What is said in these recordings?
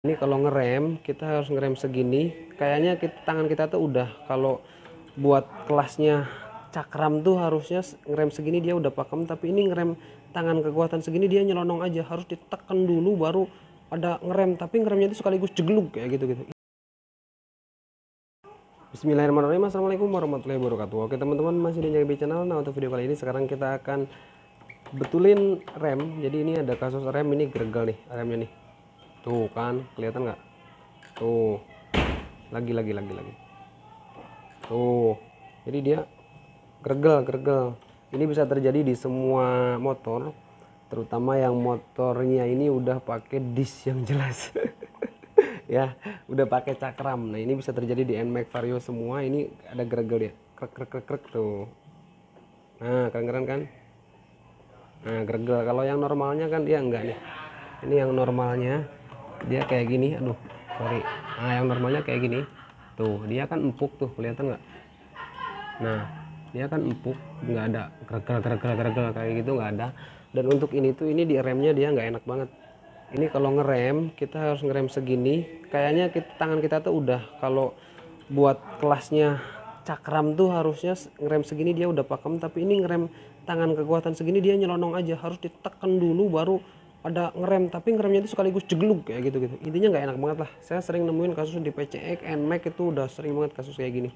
Ini kalau ngerem kita harus ngerem segini, kayaknya tangan kita tuh udah, kalau buat kelasnya cakram tuh harusnya ngerem segini dia udah pakem, tapi ini ngerem tangan kekuatan segini dia nyelonong aja, harus ditekan dulu baru ada ngerem, tapi ngeremnya itu sekaligus jegluk kayak gitu. Bismillahirrahmanirrahim. Assalamualaikum warahmatullahi wabarakatuh. Oke teman-teman, masih di JB Channel. Nah, untuk video kali ini sekarang kita akan betulin rem. Jadi ini ada kasus rem ini gregal nih, remnya nih. Tuh kan, kelihatan nggak? Tuh, lagi. Tuh, jadi dia gregal. Ini bisa terjadi di semua motor, terutama yang motornya ini udah pakai disk yang jelas. Ya, udah pakai cakram. Nah, ini bisa terjadi di NMAX Vario semua. Ini ada gregal ya, krek tuh. Nah, keren kan? Nah, gregal. Kalau yang normalnya kan dia enggak nih. Ini yang normalnya dia kayak gini. Aduh, sorry. Nah, yang normalnya kayak gini. Tuh, dia kan empuk tuh, kelihatan nggak? Nah, dia kan empuk, nggak ada gregal kayak gitu, nggak ada. Dan untuk ini tuh, ini di remnya dia nggak enak banget. Ini kalau ngerem kita harus ngerem segini, kayaknya tangan kita tuh udah, kalau buat kelasnya cakram tuh harusnya ngerem segini dia udah pakem, tapi ini ngerem tangan kekuatan segini dia nyelonong aja, harus ditekan dulu baru ada ngerem, tapi ngeremnya itu sekaligus jegluk kayak gitu. Intinya nggak enak banget lah. Saya sering nemuin kasus di PCX, NMAX itu udah sering banget kasus kayak gini.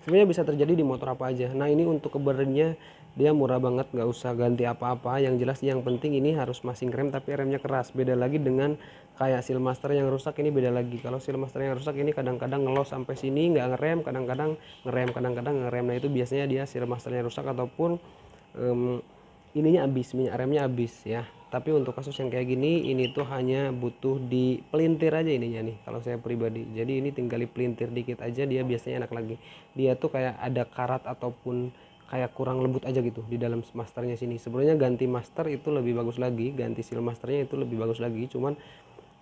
Sebenarnya bisa terjadi di motor apa aja. Nah, ini untuk keberaniannya dia murah banget, nggak usah ganti apa-apa. Yang jelas yang penting ini harus masing rem, tapi remnya keras. Beda lagi dengan kayak Sealmaster yang rusak, ini beda lagi. Kalau Sealmaster yang rusak ini kadang-kadang ngelos sampai sini nggak ngerem, kadang-kadang ngerem. Nah, itu biasanya dia Sealmasternya rusak ataupun ininya habis, minyak remnya habis ya. Tapi untuk kasus yang kayak gini, ini tuh hanya butuh dipelintir aja ininya nih, kalau saya pribadi. Jadi ini tinggal dipelintir dikit aja, dia biasanya enak lagi. Dia tuh kayak ada karat ataupun kayak kurang lembut aja gitu di dalam masternya sini. Sebenarnya ganti master itu lebih bagus lagi, ganti seal masternya itu lebih bagus lagi. Cuman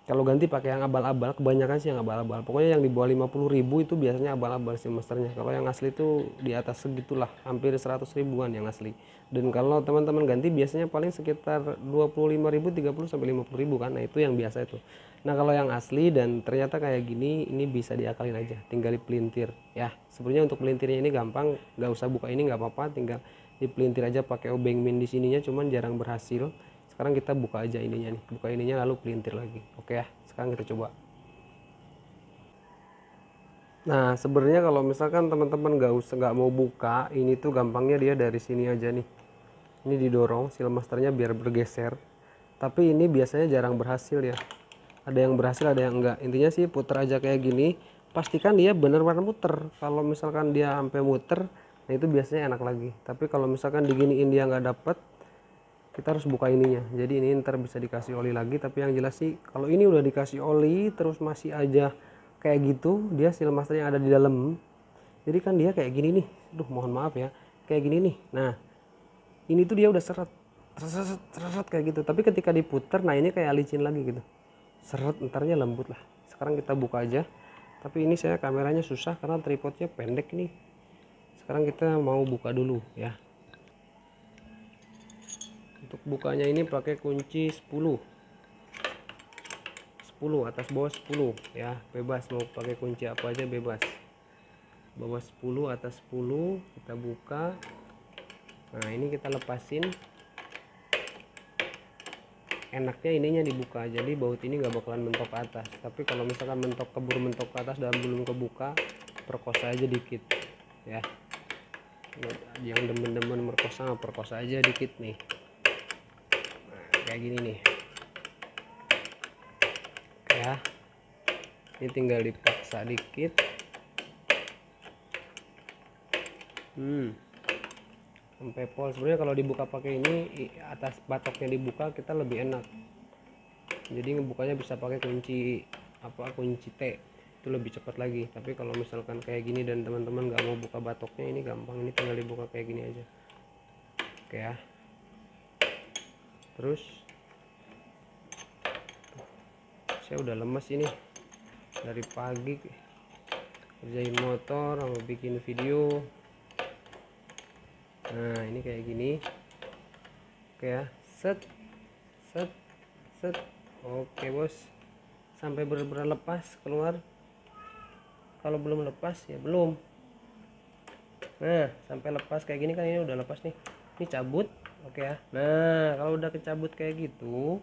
kalau ganti pakai yang abal-abal, kebanyakan sih yang abal-abal. Pokoknya yang di bawah 50.000 itu biasanya abal-abal sih masternya. Kalau yang asli itu di atas segitulah, hampir 100 ribuan yang asli. Dan kalau teman-teman ganti biasanya paling sekitar 25.000, 30 sampai 50.000 kan. Nah, itu yang biasa itu. Nah, kalau yang asli dan ternyata kayak gini, ini bisa diakalin aja, tinggal dipelintir ya. Sebenarnya untuk pelintirnya ini gampang, nggak usah buka ini nggak apa-apa, tinggal dipelintir aja pakai obeng min di sininya, cuman jarang berhasil. Sekarang kita buka aja ininya nih, buka ininya lalu pelintir lagi. Oke ya, sekarang kita coba. Nah, sebenarnya kalau misalkan teman-teman nggak mau buka ini tuh, gampangnya dia dari sini aja nih. Ini didorong Sealmasternya biar bergeser, tapi ini biasanya jarang berhasil ya. Ada yang berhasil, ada yang enggak. Intinya sih puter aja kayak gini, pastikan dia benar-benar muter. Kalau misalkan dia sampai muter, nah itu biasanya enak lagi. Tapi kalau misalkan diginiin dia nggak dapet, kita harus buka ininya. Jadi ini ntar bisa dikasih oli lagi, tapi yang jelas sih kalau ini udah dikasih oli terus masih aja kayak gitu, dia Sealmaster yang ada di dalam. Jadi kan dia kayak gini nih, duh mohon maaf ya, kayak gini nih. Nah, ini tuh dia udah seret kayak gitu, tapi ketika diputer, nah ini kayak licin lagi gitu, seret, entarnya lembut lah. Sekarang kita buka aja, tapi ini saya kameranya susah karena tripodnya pendek nih. Sekarang kita mau buka dulu ya. Untuk bukanya ini pakai kunci 10 atas bawah 10 ya, bebas mau pakai kunci apa aja bebas. Bawah 10 atas 10 kita buka. Nah, ini kita lepasin. Enaknya ininya dibuka, jadi baut ini nggak bakalan mentok ke atas. Tapi kalau misalkan keburu mentok ke atas dan belum kebuka, perkosa aja dikit ya. Yang demen-demen perkosa aja dikit nih. Nah, kayak gini nih ya. Ini tinggal dipaksa dikit. Sampai pol. Sebenarnya kalau dibuka pakai ini, atas batoknya dibuka, kita lebih enak. Jadi ngebukanya bisa pakai kunci kunci T, itu lebih cepat lagi. Tapi kalau misalkan kayak gini dan teman-teman nggak mau buka batoknya, ini gampang, ini tinggal dibuka kayak gini aja. Oke ya. Terus saya udah lemes ini dari pagi kerjain motor sama bikin video. Nah, ini kayak gini. Oke ya, set. Oke bos, sampai benar-benar lepas keluar. Kalau belum lepas ya belum. Nah, sampai lepas kayak gini kan, ini udah lepas nih. Ini cabut, oke ya. Nah, kalau udah kecabut kayak gitu,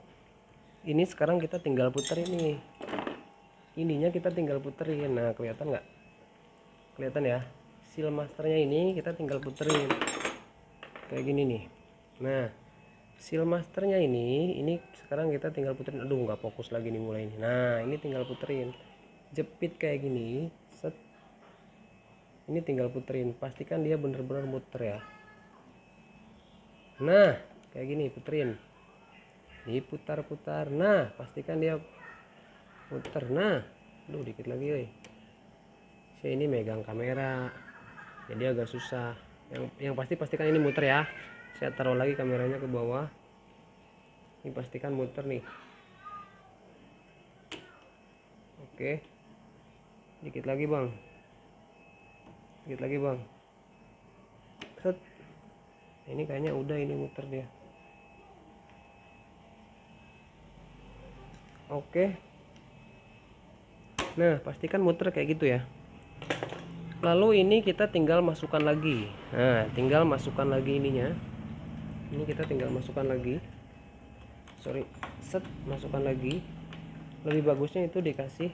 ini sekarang kita tinggal puter ini. Ininya kita tinggal puterin. Nah, kelihatan nggak? Kelihatan ya? Seal masternya ini kita tinggal puterin. Kayak gini nih. Nah, seal masternya ini sekarang kita tinggal puterin. Aduh, nggak fokus lagi nih mulai ini. Nah, ini tinggal puterin. Jepit kayak gini, set. Ini tinggal puterin, pastikan dia bener-bener muter ya. Nah, kayak gini puterin, diputar-putar. Nah, pastikan dia muter. Nah, aduh dikit lagi woy. Saya ini megang kamera jadi agak susah. Yang pasti pastikan ini muter ya. Saya taruh lagi kameranya ke bawah. Ini pastikan muter nih. Oke, dikit lagi bang, dikit lagi bang. Set. Ini kayaknya udah, ini muter dia. Oke. Nah, pastikan muter kayak gitu ya. Lalu ini kita tinggal masukkan lagi. Nah, tinggal masukkan lagi ininya. Ini kita tinggal masukkan lagi. Sorry, set, masukkan lagi. Lebih bagusnya itu dikasih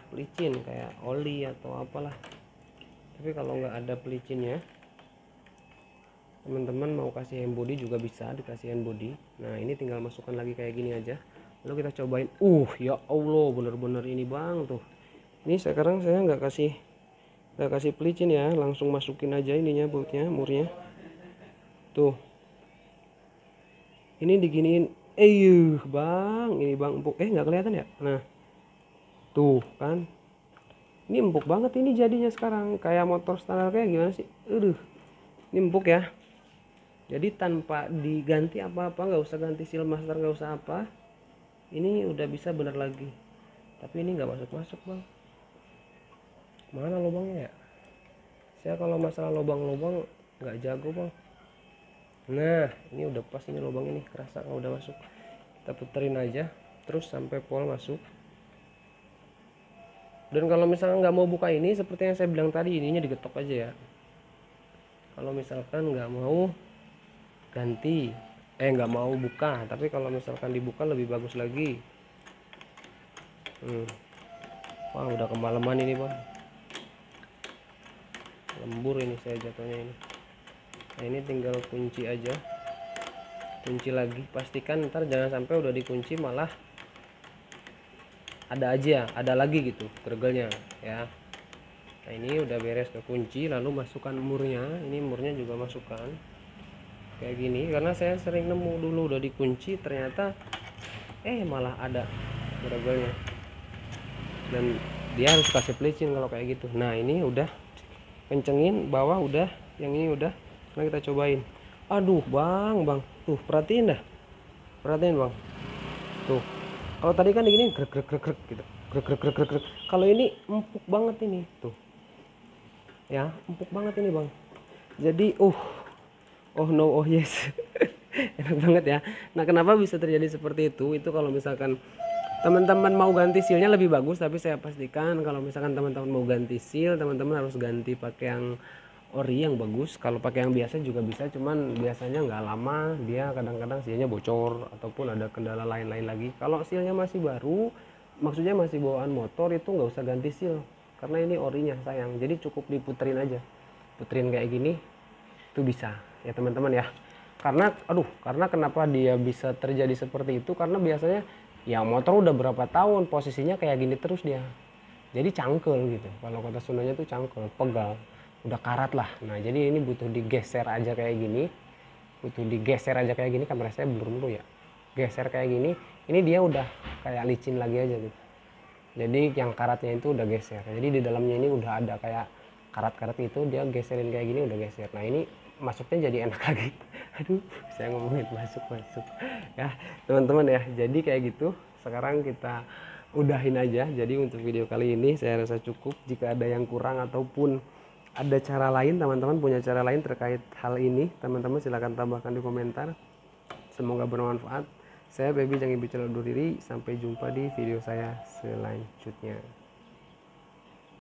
pelicin kayak oli atau apalah. Tapi kalau nggak ada pelicinnya, teman-teman mau kasih hand body juga bisa, dikasih hand body. Nah, ini tinggal masukkan lagi kayak gini aja. Lalu kita cobain. Ya Allah, bener-bener ini bang tuh. Ini sekarang saya nggak kasih pelicin ya, langsung masukin aja ininya, bautnya, murnya. Tuh. Ini diginiin. Bang, ini bang empuk. Nggak kelihatan ya? Nah. Tuh kan. Ini empuk banget ini jadinya sekarang, kayak motor standar kayak gimana sih? Ini empuk ya. Jadi tanpa diganti apa-apa, nggak usah ganti seal master, nggak usah apa. Ini udah bisa bener lagi. Tapi ini nggak masuk bang. Mana lubangnya ya? Saya kalau masalah lubang-lubang nggak jago bang. Nah, ini udah pas, ini lubang ini kerasa kalau udah masuk. Kita puterin aja terus sampai pol masuk. Dan kalau misalnya nggak mau buka ini, seperti yang saya bilang tadi, ininya digetok aja ya. Kalau misalkan nggak mau ganti, nggak mau buka, tapi kalau misalkan dibuka lebih bagus lagi. Wah, udah kemalaman ini bang, lembur ini saya jatuhnya ini. Nah, ini tinggal kunci aja, kunci lagi. Pastikan ntar jangan sampai udah dikunci malah ada lagi gitu gergelnya ya. Nah, ini udah beres ke kunci, lalu masukkan murnya. Ini murnya juga masukkan kayak gini, karena saya sering nemu dulu udah dikunci ternyata malah ada gergelnya, dan dia harus kasih pelicin kalau kayak gitu. Nah, ini udah kencengin bawah, udah, yang ini udah. Nah, kita cobain. Aduh bang, tuh perhatiin bang, tuh. Kalau tadi kan gini grek gitu, grek. Kalau ini empuk banget ini, tuh ya, empuk banget ini bang. Jadi oh no, oh yes. Enak banget ya. Nah, kenapa bisa terjadi seperti itu? Itu kalau misalkan teman-teman mau ganti sealnya lebih bagus, tapi saya pastikan kalau misalkan teman-teman mau ganti seal, teman-teman harus ganti pakai yang ori yang bagus. Kalau pakai yang biasa juga bisa, cuman biasanya nggak lama, dia kadang-kadang sealnya bocor ataupun ada kendala lain-lain lagi. Kalau sealnya masih baru, maksudnya masih bawaan motor, itu nggak usah ganti seal karena ini orinya sayang. Jadi cukup diputerin aja, puterin kayak gini itu bisa ya teman-teman ya. Karena kenapa dia bisa terjadi seperti itu, karena biasanya ya motor udah berapa tahun posisinya kayak gini terus dia, jadi cangkel gitu. Kalau kata Sundanya tuh cangkel, pegal, udah karat lah. Nah, jadi ini butuh digeser aja kayak gini, kamera saya belum dulu ya, geser kayak gini. Ini dia udah kayak licin lagi aja gitu, jadi yang karatnya itu udah geser. Jadi di dalamnya ini udah ada kayak karat-karat itu, dia geserin kayak gini, udah geser. Nah, ini masuknya jadi enak lagi. Aduh, saya ngomongin masuk ya teman-teman ya. Jadi kayak gitu. Sekarang kita udahin aja. Jadi untuk video kali ini saya rasa cukup. Jika ada yang kurang ataupun ada cara lain, teman-teman punya cara lain terkait hal ini, teman-teman silahkan tambahkan di komentar. Semoga bermanfaat. Saya Baby Jangan Bicara undur diri, sampai jumpa di video saya selanjutnya.